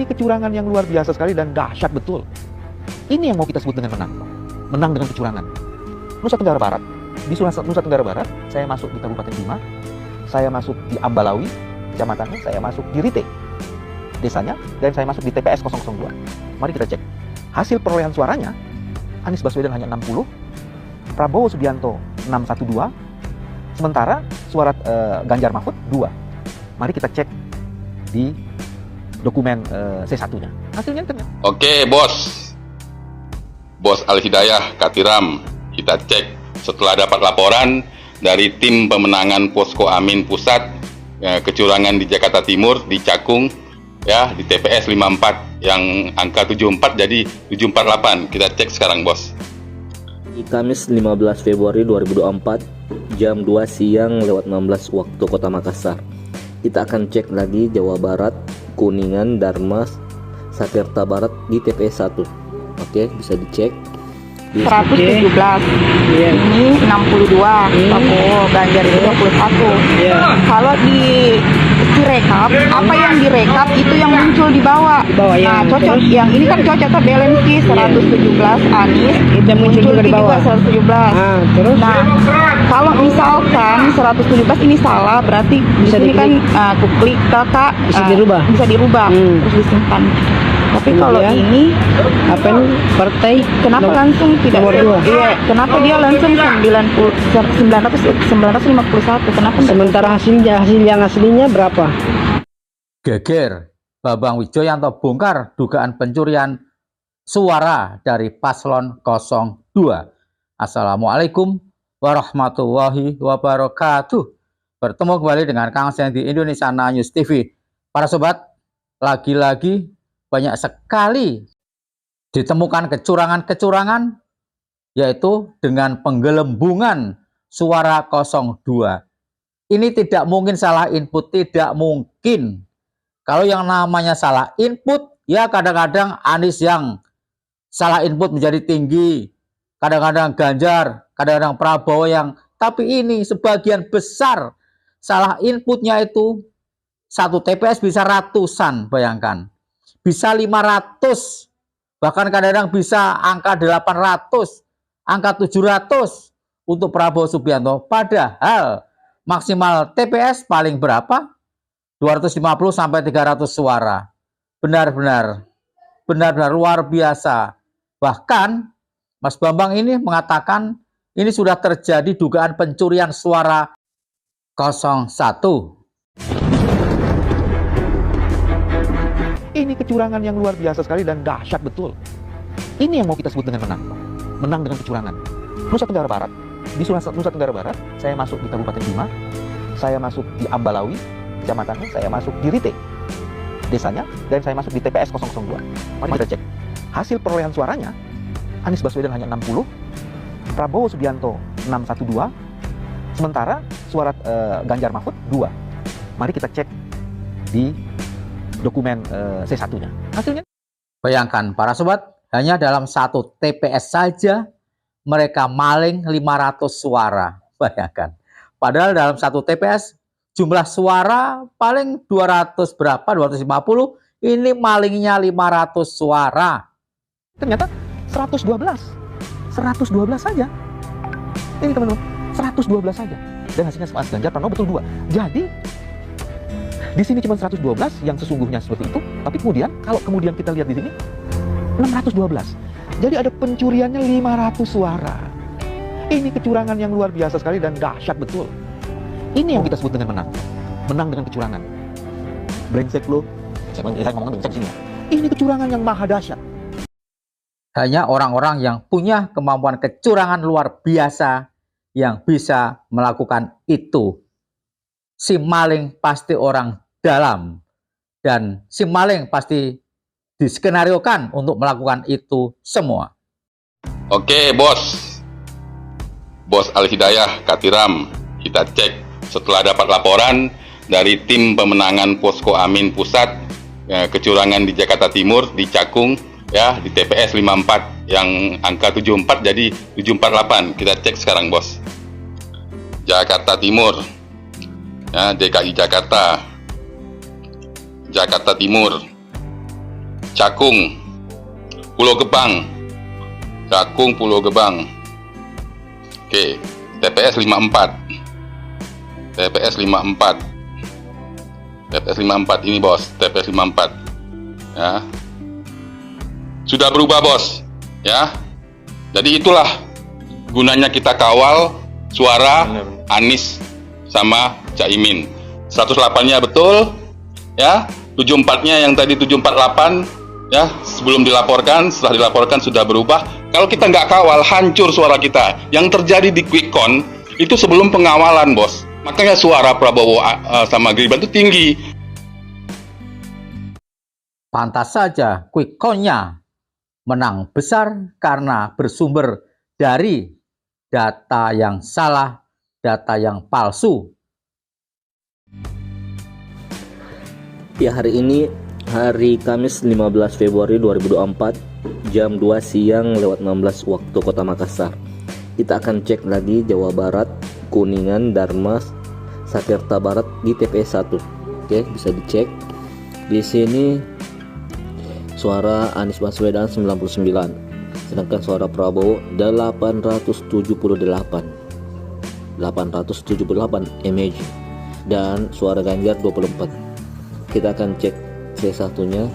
Ini kecurangan yang luar biasa sekali dan dahsyat betul. Ini yang mau kita sebut dengan menang. Menang dengan kecurangan. Nusa Tenggara Barat. Di Nusa Tenggara Barat, saya masuk di Kabupaten Bima, saya masuk di Ambalawi, kecamatannya, saya masuk di Rite, desanya, dan saya masuk di TPS 002. Mari kita cek. Hasil perolehan suaranya, Anies Baswedan hanya 60, Prabowo Subianto 612, sementara suara Ganjar Mahfud 2. Mari kita cek di dokumen C1-nya. Hasilnya ternyata. Oke, Bos Al Hidayah Katiram, kita cek setelah dapat laporan dari tim pemenangan Posko Amin Pusat kecurangan di Jakarta Timur, di Cakung, ya, di TPS 54 yang angka 74 jadi 748. Kita cek sekarang, Bos. Di Kamis 15 Februari 2024 jam 2 siang lewat 16 waktu Kota Makassar. Kita akan cek lagi Jawa Barat, Kuningan, Dharma, Sakerta Barat di TPS 1. Oke, bisa dicek. 117, ini 62, Prabowo, Ganjar itu 21. Kalau di rekap, apa yang direkap itu yang muncul di bawah. Nah, cocok, yang ini kan cocok ke Belenski 117, Anies itu muncul di bawah 117. Nah, kalau misalkan 117 ini salah, berarti di sini kan aku klik kakak bisa dirubah terus disimpan. Tapi kalau ini apa nih partai kenapa langsung tidak iya, kenapa dia langsung 951, kenapa sementara hasil yang aslinya berapa? Geger, Bambang Wijoyanto bongkar dugaan pencurian suara dari paslon 02. Assalamualaikum warahmatullahi wabarakatuh. Bertemu kembali dengan Kang Seng di Indonesia News TV. Para sobat, lagi-lagi banyak sekali ditemukan kecurangan-kecurangan, yaitu dengan penggelembungan suara 02. Ini tidak mungkin salah input, tidak mungkin. Kalau yang namanya salah input, ya kadang-kadang Anies yang salah input menjadi tinggi, kadang-kadang Ganjar, kadang-kadang Prabowo yang, tapi ini sebagian besar salah inputnya itu satu TPS bisa ratusan, bayangkan. Bisa 500, bahkan kadang-kadang bisa angka 800, angka 700 untuk Prabowo Subianto. Padahal maksimal TPS paling berapa? 250 sampai 300 suara. Benar-benar luar biasa. Bahkan Mas Bambang ini mengatakan ini sudah terjadi dugaan pencurian suara 01. Ini kecurangan yang luar biasa sekali dan dahsyat betul. Ini yang mau kita sebut dengan menang. Menang dengan kecurangan. Nusa Tenggara Barat. Di Nusa Tenggara Barat, saya masuk di Kabupaten Bima, saya masuk di Ambalawi, kecamatannya, saya masuk di Rite, desanya, dan saya masuk di TPS 002. Mari kita cek. Hasil perolehan suaranya, Anies Baswedan hanya 60, Prabowo Subianto 612, sementara suara Ganjar Mahfud 2. Mari kita cek di dokumen C1-nya. Hasilnya. Bayangkan para sobat, hanya dalam satu TPS saja mereka maling 500 suara. Bayangkan. Padahal dalam satu TPS jumlah suara paling 200 berapa, 250, ini malingnya 500 suara. Ternyata 112 saja. Ini teman-teman, 112 saja. Dan hasilnya Mas Ganjar Pranowo betul 2. Jadi di sini cuma 112 yang sesungguhnya seperti itu, tapi kalau kemudian kita lihat di sini 612. Jadi ada pencuriannya 500 suara. Ini kecurangan yang luar biasa sekali dan dahsyat betul. Ini yang kita sebut dengan menang. Menang dengan kecurangan. Brengsek lo. Saya ngomong brengsek sini. Ini kecurangan yang maha dahsyat. Hanya orang-orang yang punya kemampuan kecurangan luar biasa yang bisa melakukan itu. Si maling pasti orang dalam, dan si maling pasti diskenariokan untuk melakukan itu semua. Oke, Bos Al Hidayah Katiram, kita cek setelah dapat laporan dari tim pemenangan Posko Amin Pusat kecurangan di Jakarta Timur, di Cakung, ya, di TPS 54 yang angka 74 jadi 748. Kita cek sekarang, Bos. Jakarta Timur, ya, DKI Jakarta Timur, Cakung, Pulau Gebang. Cakung, Pulau Gebang. Oke, TPS 54. TPS 54. TPS 54 ini bos, TPS 54. Ya. Sudah berubah bos, ya. Jadi itulah gunanya kita kawal suara Anies sama Caimin. 108-nya betul, ya. 74-nya yang tadi 748, ya. Sebelum dilaporkan, setelah dilaporkan sudah berubah. Kalau kita nggak kawal, hancur suara kita. Yang terjadi di quick count itu sebelum pengawalan, bos. Makanya suara Prabowo sama Gibran itu tinggi. Pantas saja quick count-nya menang besar karena bersumber dari data yang salah, data yang palsu. Ya, hari ini hari Kamis 15 Februari 2024 jam 2 siang lewat 16 waktu Kota Makassar. Kita akan cek lagi Jawa Barat, Kuningan, Darmas, Sakerta Barat di TPS 1. Oke, bisa dicek. Di sini suara Anies Baswedan 99, sedangkan suara Prabowo 878 mAh dan suara Ganjar 24. Kita akan cek C1-nya.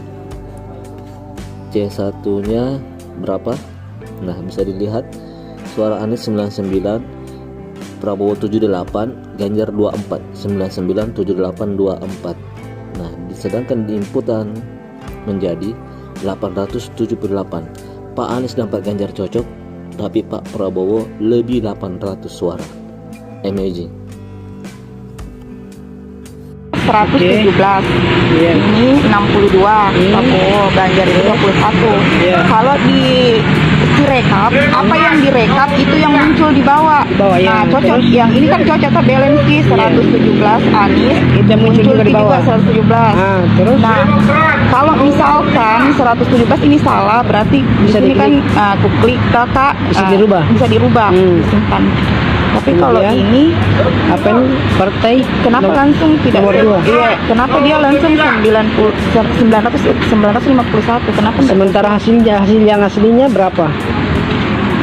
C1-nya berapa? Nah, bisa dilihat suara Anies 99, Prabowo 78, Ganjar 24, 99, 78, 24. Nah, sedangkan di inputan menjadi 878. Pak Anies dan Pak Ganjar cocok, tapi Pak Prabowo lebih 800 suara. Amazing. 117. Ini 62. Prabowo, Ganjar itu 21. Kalau di rekap, apa yang direkap itu yang muncul di bawah. Nah, cocok. Yang ini kan cocok ke balance 117 Anies, Itu yang muncul juga di bawah. 117. Terus Nah, kalau misalkan 117 ini salah, berarti Bisa di sini diklik. kan aku klik kakak Bisa dirubah. Bisa dirubah. Disimpan. Tapi kalau Kemudian, ini apa ini? Partai kenapa nomor- langsung tidak nomor 2. Iya, kenapa dia langsung 951? Kenapa enggak Sementara hasil yang aslinya berapa?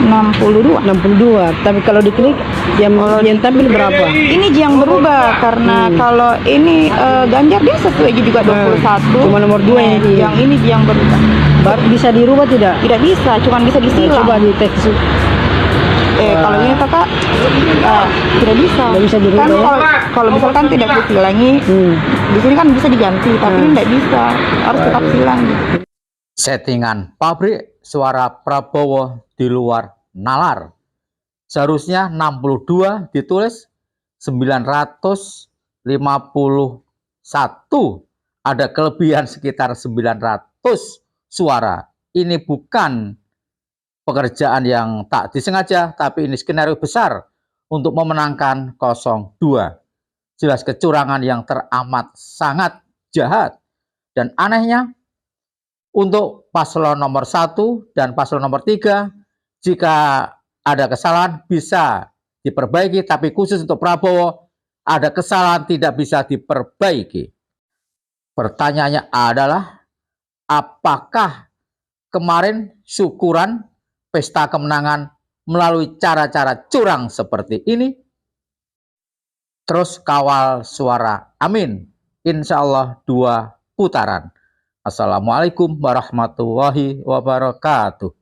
62? 62. Tapi kalau diklik yang tampil berapa? Ini yang berubah karena kalau ini Ganjar dia sesuai juga 21. Cuma nomor 2 Nah, yang yang ini yang berubah. bisa dirubah tidak? Tidak bisa, cuma bisa disilang. Coba di teks. Kalau ini kakak tidak bisa. Nggak bisa dirubah, Kan ya? kalau misalkan tidak disilangi, di sini kan bisa diganti, tapi ini tidak bisa, harus tetap silang. Settingan pabrik suara Prabowo di luar nalar. Seharusnya 62 ditulis 951. Ada kelebihan sekitar 900 suara. Ini bukan pekerjaan yang tak disengaja, tapi ini skenario besar untuk memenangkan 02. Jelas kecurangan yang teramat sangat jahat. Dan anehnya, untuk paslon nomor 1 dan paslon nomor 3, jika ada kesalahan bisa diperbaiki, tapi khusus untuk Prabowo, ada kesalahan tidak bisa diperbaiki. Pertanyaannya adalah, apakah kemarin syukuran pesta kemenangan melalui cara-cara curang seperti ini? Terus kawal suara amin. Insya Allah 2 putaran. Assalamualaikum warahmatullahi wabarakatuh.